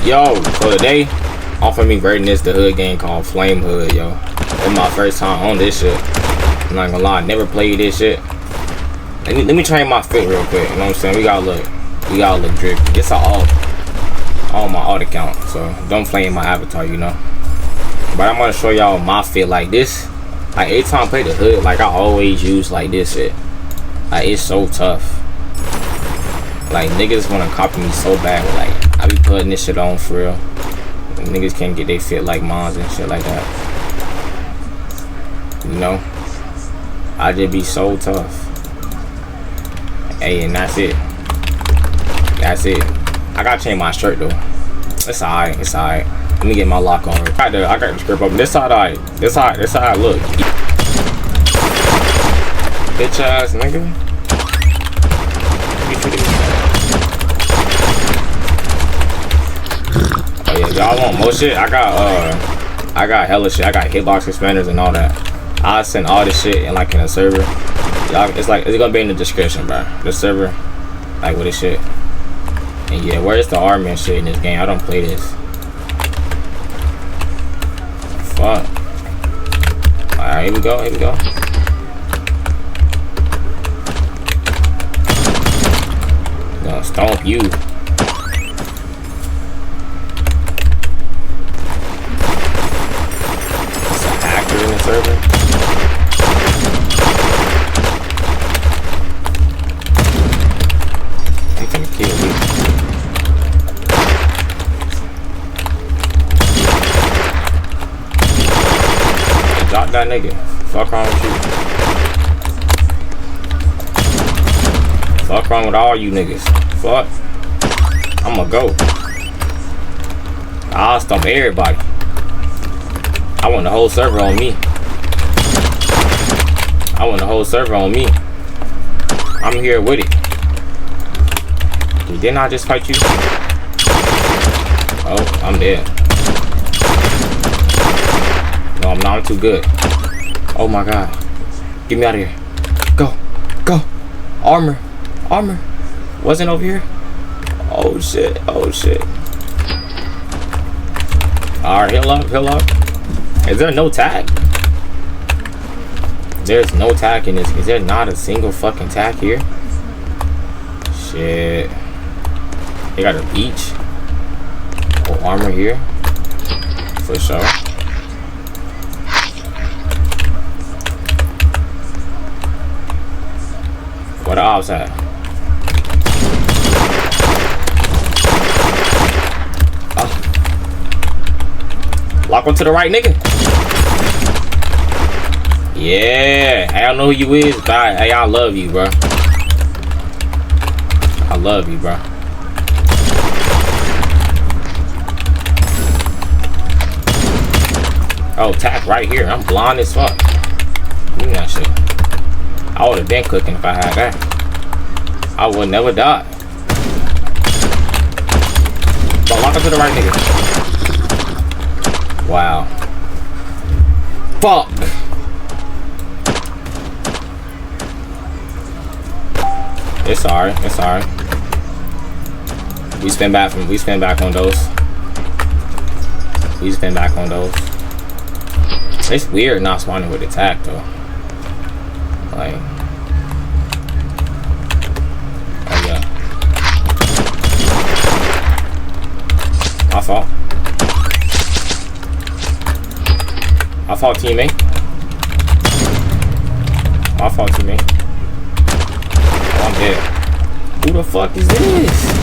Yo, so today I'm finna be grading this the hood game called Flame Hood, yo. It's my first time on this shit. I'm not gonna lie, I never played this shit. Let me train my fit real quick. You know what I'm saying? We gotta look drippy. It's all on my alt account, so don't flame my avatar, you know. But I'm gonna show y'all my fit like this. Like every time I play the hood, like I always use like this shit. Like it's so tough. Like niggas wanna copy me so bad. Like I be putting this shit on for real. Niggas can't get they fit like mines and shit like that. You know, I just be so tough. Hey, and that's it. That's it. I gotta change my shirt though. It's alright. It's alright. Let me get my lock on. I got the script up. This side, alright. This how I look. Bitch ass nigga. Oh yeah, y'all want more shit? I got hella shit. I got hitbox expanders and all that. I send all this shit in like in a server. Y'all, it's gonna be in the description, bro. The server, like with this shit. And yeah, where's the army and shit in this game? I don't play this. Fuck. Alright, here we go. Here we go. Gonna stomp you. It's a hacker in the server. I'm gonna kill you. Hey, drop that nigga. Fuck wrong with you. Fuck wrong with all you niggas. Fuck. I'ma go. I'll stomp everybody. I want the whole server on me. I want the whole server on me. I'm here with it. Didn't I just fight you? Oh, I'm dead. No, I'm not. I'm too good. Oh my god. Get me out of here. Go. Go. Armor. Armor. Wasn't over here? Oh shit. Oh shit. Alright, heal up. Heal up. Is there no tag? There's no tag in this. Is there not a single fucking tag here? Shit. They got a beach. Oh, armor here. For sure. What the ops at? Oh. Lock onto the right, nigga. Yeah. I don't know who you is, but hey, I love you, bro. I love you, bro. Oh, tap right here. I'm blind as fuck. Give me that shit. I would have been cooking if I had that. I would never die. But lock up to the right nigga. Wow. Fuck. It's alright. It's alright. We spin back on those. We spin back on those. It's weird not spawning with attack though. Like, oh yeah. My fault. My fault, teammate. My fault, teammate. Oh, I'm dead. Who the fuck is this?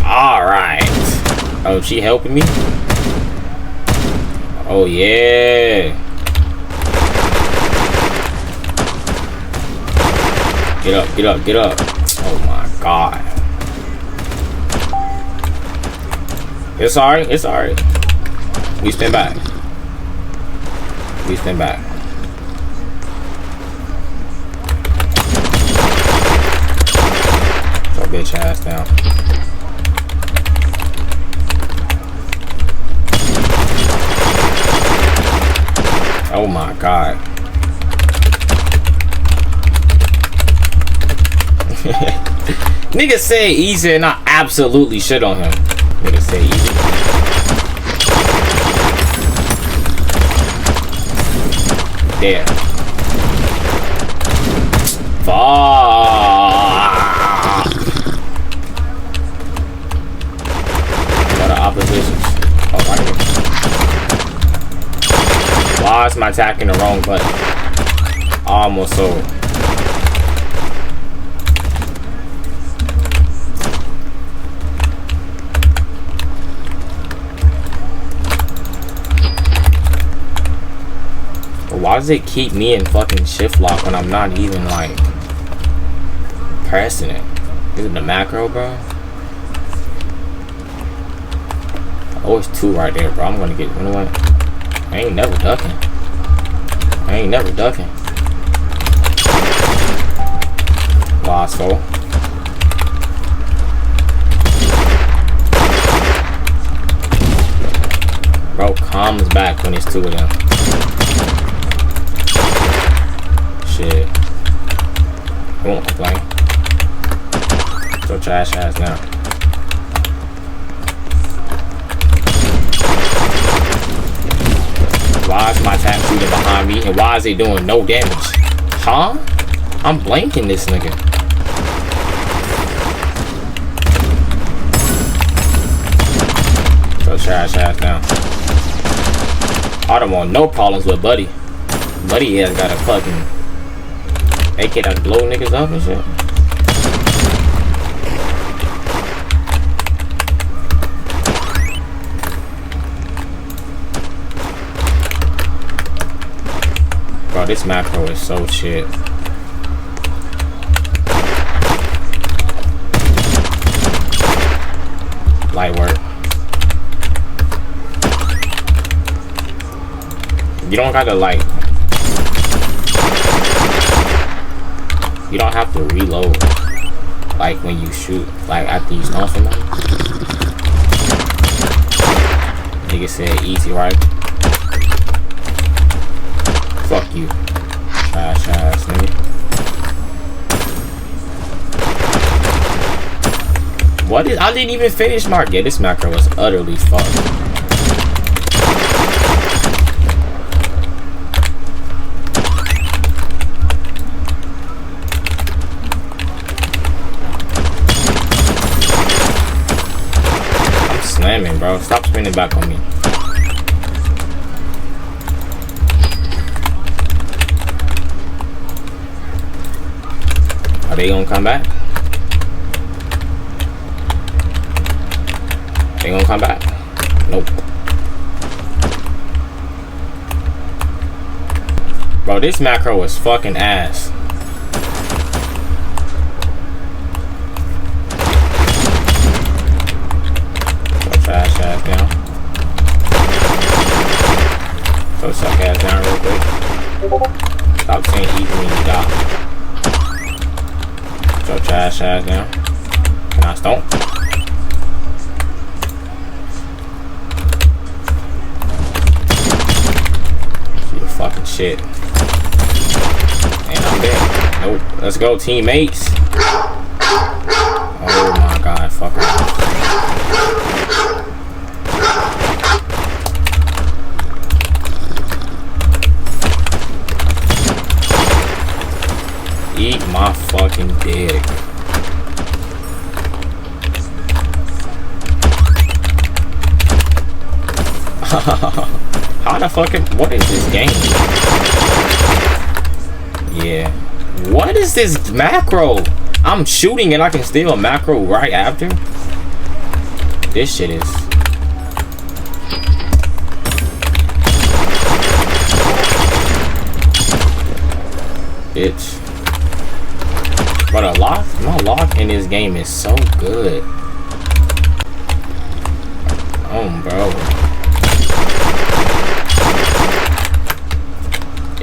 Alright. Oh, she helping me? Oh yeah. Get up, get up, get up. Oh my god. It's alright, it's alright. We stand back. We stand back. Throw bitch ass down. Oh my god. Nigga say easy and I absolutely shit on him. Nigga say easy. There. Fuck. What are oppositions? Oh, right here. Why is my attacking the wrong button? Almost sold. Why does it keep me in fucking shift lock when I'm not even like pressing it? Is it the macro, bro? Oh, it's 2 right there, bro. I'm gonna get, you know what? I ain't never ducking. I ain't never ducking. Lost foe. Bro comes back when it's 2 of them. Shit. I won't complain. So trash ass now. Why is my tap shooting behind me and why is it doing no damage? Huh? I'm blanking this nigga. So trash ass now. I don't want no problems with Buddy. Buddy has got a fucking AK that blow niggas up and shit. Bro, this macro is so shit. Light work. You don't gotta like. You don't have to reload like when you shoot, like after you stun somebody. Nigga said easy, right? Fuck you. Trash ass nigga. What is, I didn't even finish my, yeah, this macro was utterly fucked. Slamming, bro. Stop spinning back on me. Are they gonna come back? They gonna come back? Nope. Bro, this macro is fucking ass. Trash ass down. So suck ass down real quick. Stop saying easy when you die. So trash ass down. Can I stomp? See the fucking shit. And I'm dead. Nope. Let's go, teammates. Oh my god, fuck off. Eat my fucking dick. How the fucking, what is this game? Yeah. What is this macro? I'm shooting and I can steal a macro right after? This shit is. Bitch. But my lock in this game is so good. Oh, bro.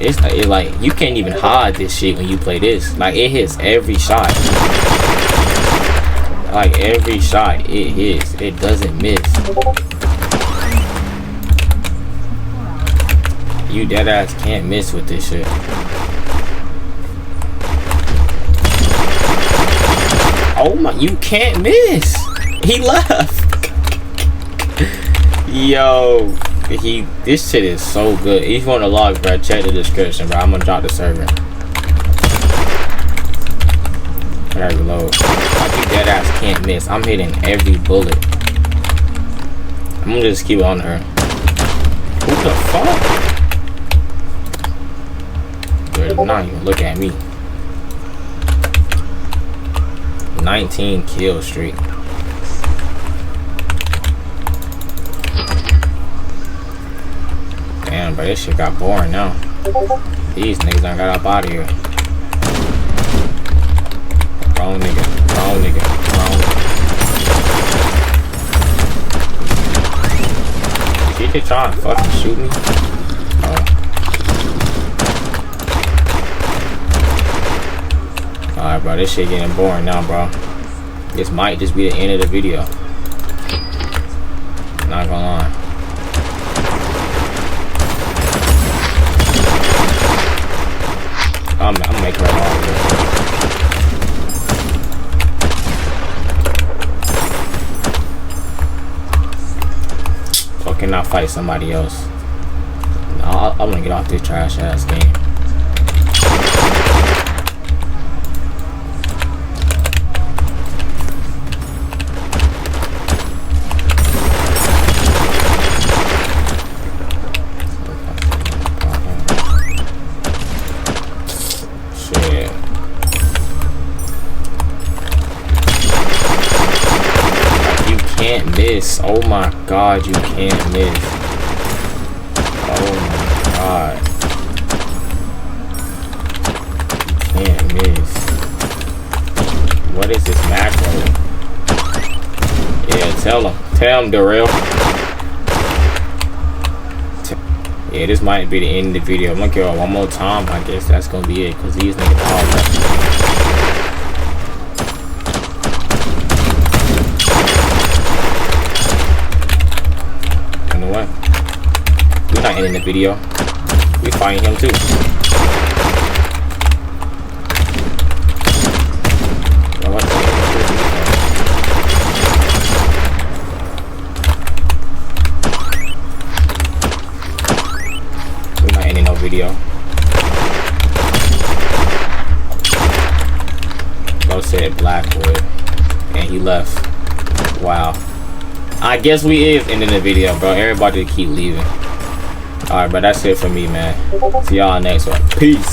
It's like you can't even hide this shit when you play this. Like it hits every shot. Like every shot it hits. It doesn't miss. You deadass can't miss with this shit. Oh my, you can't miss. He left. Yo, this shit is so good. If you want to log, bro, check the description, bro. I'm gonna drop the server. I gotta reload. I think that ass can't miss. I'm hitting every bullet. I'm gonna just keep it on her. Who the fuck? Dude, not even look at me. 19 kill streak. Damn, bro, this shit got boring now. These niggas done got up out of here. Wrong nigga, wrong nigga, wrong. She just trying to fucking shoot me? Oh. Alright, bro, this shit getting boring now, bro. This might just be the end of the video. Not gonna lie. I'm gonna make her all good. Or can I fight somebody else? No, I'm gonna get off this trash ass game. Oh my god, you can't miss. Oh my god. You can't miss. What is this macro? Yeah, tell him, Darrell. Yeah, this might be the end of the video. I'm gonna kill her one more time. I guess that's gonna be it, because these niggas all left. Not ending the video. We find him too. Well, what the We're not ending no video. Bro said Blackwood, and he left. Wow. I guess we is ending the video, bro. Everybody keep leaving. Alright, but that's it for me, man. See y'all next one. Peace.